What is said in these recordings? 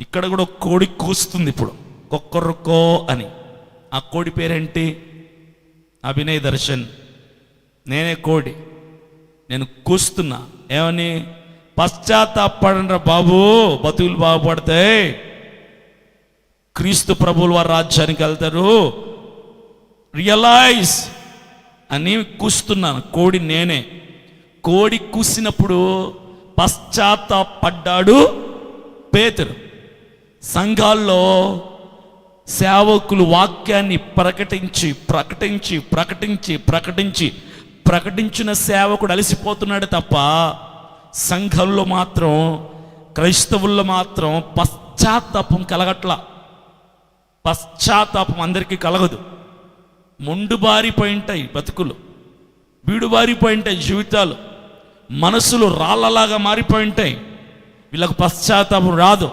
ఇక్కడ కూడా ఒక కోడి కూస్తుంది ఇప్పుడు, కొక్కరుకో అని. ఆ కోడి పేరేంటి? అభినయ్ దర్శన్. నేనే కోడి, నేను కూస్తున్నా. ఏమని? పశ్చాత్తాపడంరా బాబు, బతుకులు బాగుపడతాయి, క్రీస్తు ప్రభువుల వారి రాజ్యానికి వెళ్తారు, రియలైజ్ అని కూస్తున్నాను. కోడి నేనే. కోడి కూసినప్పుడు పశ్చాత్తాపడ్డాడు పేతురు. సంఘాల్లో సేవకులు వాక్యాన్ని ప్రకటించి ప్రకటించి ప్రకటించి ప్రకటించి ప్రకటించిన సేవకుడు అలసిపోతున్నాడు తప్ప, సంఘంలో మాత్రం, క్రైస్తవుల్లో మాత్రం పశ్చాత్తాపం కలగట్లా. పశ్చాత్తాపం అందరికీ కలగదు. మొండుబారిపోయి ఉంటాయి బతుకులు, బీడుబారిపోయి ఉంటాయి జీవితాలు, మనసులు రాళ్ళలాగా మారిపోయి ఉంటాయి. వీళ్ళకు పశ్చాత్తాపం రాదు.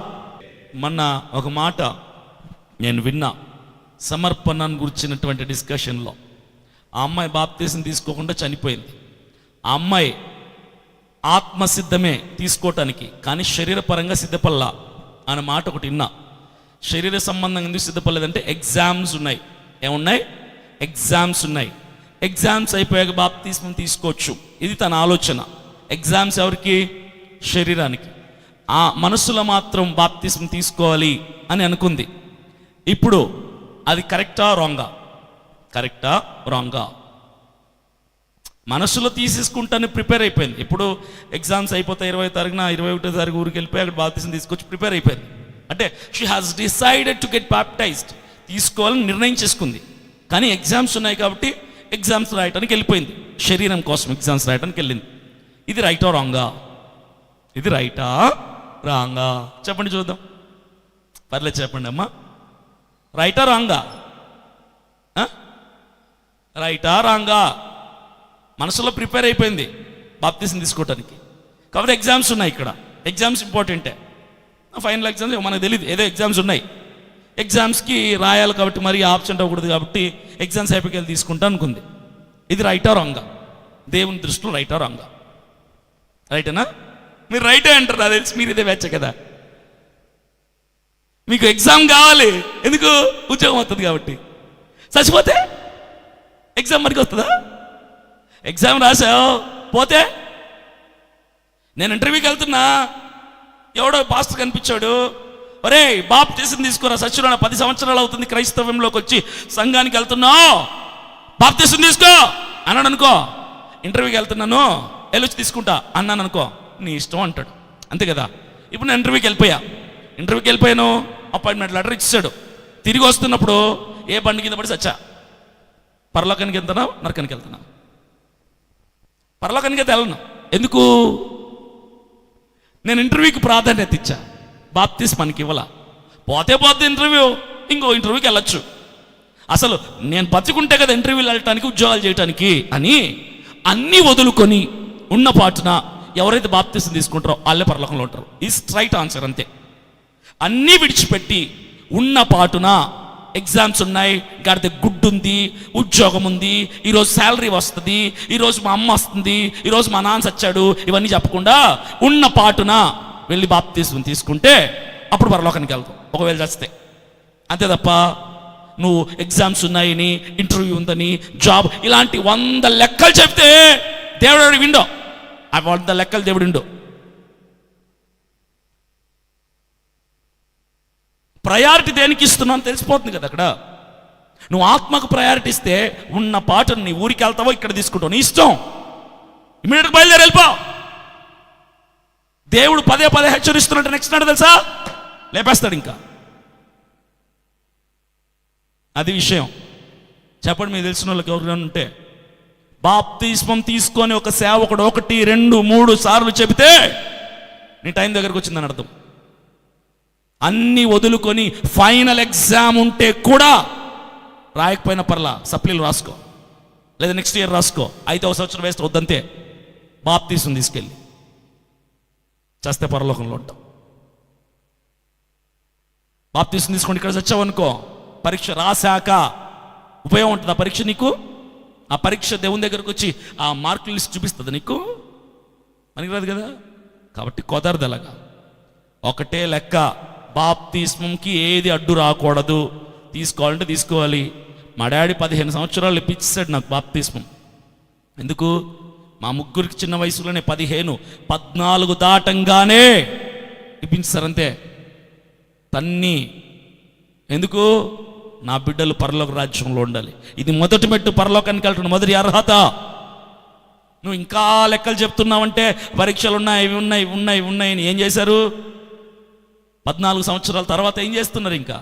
మొన్న ఒక మాట నేను విన్నా, సమర్పణను గురించినటువంటి డిస్కషన్లో. ఆ అమ్మాయి బాప్తీసం తీసుకోకుండా చనిపోయింది. ఆ అమ్మాయి ఆత్మసిద్ధమే తీసుకోవటానికి, కానీ శరీరపరంగా సిద్ధపల్లా అనే మాట ఒకటి విన్నా. శరీర సంబంధంగా ఎందుకు సిద్ధపడలేదంటే ఎగ్జామ్స్ ఉన్నాయి. ఏమున్నాయి? ఎగ్జామ్స్ ఉన్నాయి. ఎగ్జామ్స్ అయిపోయాక బాప్తీసం తీసుకోవచ్చు, ఇది తన ఆలోచన. ఎగ్జామ్స్ ఎవరికి? శరీరానికి. ఆ మనసులో మాత్రం బాప్తీసం తీసుకోవాలి అని అనుకుంది. ఇప్పుడు అది కరెక్టా రాంగా? కరెక్టా రాంగా? మనసులో తీసేసుకుంటానే ప్రిపేర్ అయిపోయింది. ఇప్పుడు ఎగ్జామ్స్ అయిపోతాయి 20వ తారీఖున, 21వ తారీఖు ఊరికి వెళ్ళిపోయి అక్కడ బాప్తీసం తీసుకొచ్చి ప్రిపేర్ అయిపోయింది. అంటే she has decided to get baptised, తీసుకోవాలని నిర్ణయం చేసుకుంది. కానీ ఎగ్జామ్స్ ఉన్నాయి కాబట్టి ఎగ్జామ్స్ రాయటానికి వెళ్ళిపోయింది. శరీరం కోసం ఎగ్జామ్స్ రాయటానికి వెళ్ళింది. ఇది రైటా రాంగా? ఇది రైటా రాంగా? చెప్పండి చూద్దాం. పర్లేదు చెప్పండి అమ్మా. రైటా రాంగా? రైటా రాంగా? మనసులో ప్రిపేర్ అయిపోయింది బాప్తీసం తీసుకోవటానికి, కాబట్టి ఎగ్జామ్స్ ఉన్నాయి. ఇక్కడ ఎగ్జామ్స్ ఇంపార్టెంటే. ఫైనల్ ఎగ్జామ్స్ మనకు తెలియదు, ఏదో ఎగ్జామ్స్ ఉన్నాయి. ఎగ్జామ్స్కి రాయాలి కాబట్టి మరి ఆబ్సెంట్ అవ్వకూడదు కాబట్టి ఎగ్జామ్స్ అయిపోయి తీసుకుంటా అనుకుంది. ఇది రైటా రాంగా? దేవుని దృష్టిలో రైటా రాంగా? రైటేనా? మీరు రైటే అంటారు, నాకు తెలిసి మీరు ఇదే వచ్చా కదా. మీకు ఎగ్జామ్ కావాలి, ఎందుకు? ఉద్యోగం వస్తుంది కాబట్టి. చచ్చిపోతే ఎగ్జామ్ మరికి వస్తుందా? ఎగ్జామ్ రాసావు పోతే, నేను ఇంటర్వ్యూకి వెళ్తున్నా, ఎవడో పాస్టర్ కనిపించాడు, ఒరే బాప్తీసం తీసుకురా, సచ్చిలో 10 సంవత్సరాలు అవుతుంది క్రైస్తవంలోకి వచ్చి సంఘానికి వెళ్తున్నావు, బాప్తీసం తీసుకో అన్నాడు అనుకో. ఇంటర్వ్యూకి వెళ్తున్నాను, వెళ్ళొచ్చి తీసుకుంటా అన్నాను అనుకో, నీ ఇష్టం అంటాడు. అంతే కదా. ఇప్పుడు నేను ఇంటర్వ్యూకి వెళ్ళిపోయాను, అపాయింట్మెంట్ లెటర్ ఇచ్చాడు. తిరిగి వస్తున్నప్పుడు ఏ బండి కింద పడి సచ్చా? పరలోకానికి వెళ్తున్నావు, నరకానికి వెళ్తున్నావు? పరలోకానికి అయితే వెళ్ళను. ఎందుకు? నేను ఇంటర్వ్యూకి ప్రాధాన్యత ఇచ్చా, బాప్తీసం మనకి ఇవ్వాల. పోతే ఇంటర్వ్యూ, ఇంకో ఇంటర్వ్యూకి వెళ్ళొచ్చు. అసలు నేను బతుకుంటే కదా ఇంటర్వ్యూలు వెళ్ళటానికి, ఉద్యోగాలు చేయటానికి అని అన్నీ వదులుకొని ఉన్న పాటున ఎవరైతే బాప్తీసం తీసుకుంటారో వాళ్ళే పరలోకంలో ఉంటారు. ఈ స్ట్రైట్ ఆన్సర్ అంతే. అన్నీ విడిచిపెట్టి ఉన్న పాటున ఎగ్జామ్స్ ఉన్నాయి, గడితే గుడ్డు ఉంది, ఉద్యోగం ఉంది, ఈరోజు శాలరీ వస్తుంది, ఈరోజు మా అమ్మ వస్తుంది, ఈరోజు మా నాన్న చచ్చాడు, ఇవన్నీ చెప్పకుండా ఉన్న పాటున వెళ్ళి బాప్తీసం తీసుకుంటే అప్పుడు పరలోకానికి వెళ్తాం, ఒకవేళ చస్తే. అంతే తప్ప నువ్వు ఎగ్జామ్స్ ఉన్నాయని, ఇంటర్వ్యూ ఉందని, జాబ్, ఇలాంటి 100 లెక్కలు చెప్తే దేవుడు విండో. ఆ 100 లెక్కలు దేవుడు విండో. ప్రయారిటీ దేనికి ఇస్తున్నావు అని తెలిసిపోతుంది కదా అక్కడ. నువ్వు ఆత్మకు ప్రయారిటీ ఇస్తే ఉన్న పాటను నీ ఊరికి వెళ్తావో ఇక్కడ తీసుకుంటావు, నీ ఇష్టం. ఇమీడియట్గా బయలుదేరి వెళ్ళిపో. దేవుడు పదే హెచ్చరిస్తున్నట్టు నెక్స్ట్ నాడు తెలుసా, లేపేస్తాడు. ఇంకా అది విషయం. చెప్పండి, మీకు తెలిసిన వాళ్ళకి ఎవరైనా ఉంటే. బాప్తిస్మం తీసుకొని ఒక సేవకుడు 1, 2, 3 సార్లు చెబితే నీ టైం దగ్గరకు వచ్చిందని అర్థం. అన్నీ వదులుకొని ఫైనల్ ఎగ్జామ్ ఉంటే కూడా రాయకపోయినా పర్లా, సప్లీలు రాసుకో, లేదా నెక్స్ట్ ఇయర్ రాసుకో, అయితే 1 సంవత్సరం వేస్తే వద్దంతే. బాప్తీసం తీసుకెళ్ళి చేస్తే పరలోకంలో ఉంటాం. బాప్తీసం తీసుకొని ఇక్కడ చచ్చావనుకో, పరీక్ష రాశాక ఉపయోగం ఉంటుంది. ఆ పరీక్ష నీకు, ఆ పరీక్ష దేవుని దగ్గరకు వచ్చి ఆ మార్కుల లిస్ట్ చూపిస్తుంది నీకు, మనకి రాదు కదా. కాబట్టి కుదరదు అలాగా. ఒకటే లెక్క, బాప్తిస్మంకి ఏది అడ్డు రాకూడదు, తీసుకోవాలంటే తీసుకోవాలి. మా డాడీ 15 సంవత్సరాలు ఇప్పించాడు నాకు బాప్తిస్మం. ఎందుకు? మా ముగ్గురికి చిన్న వయసులోనే 15, 14 దాటంగానే ఇప్పించారంతే. తన్ని ఎందుకు? నా బిడ్డలు పరలోక రాజ్యంలో ఉండాలి. ఇది మొదటి మెట్టు, పరలోకానికి వెళ్ళటం మొదటి అర్హత. నువ్వు ఇంకా లెక్కలు చెప్తున్నావంటే పరీక్షలు ఉన్నాయి, ఇవి ఉన్నాయి అని ఏం చేశారు? 14 సంవత్సరాల తర్వాత ఏం చేస్తున్నారు? ఇంకా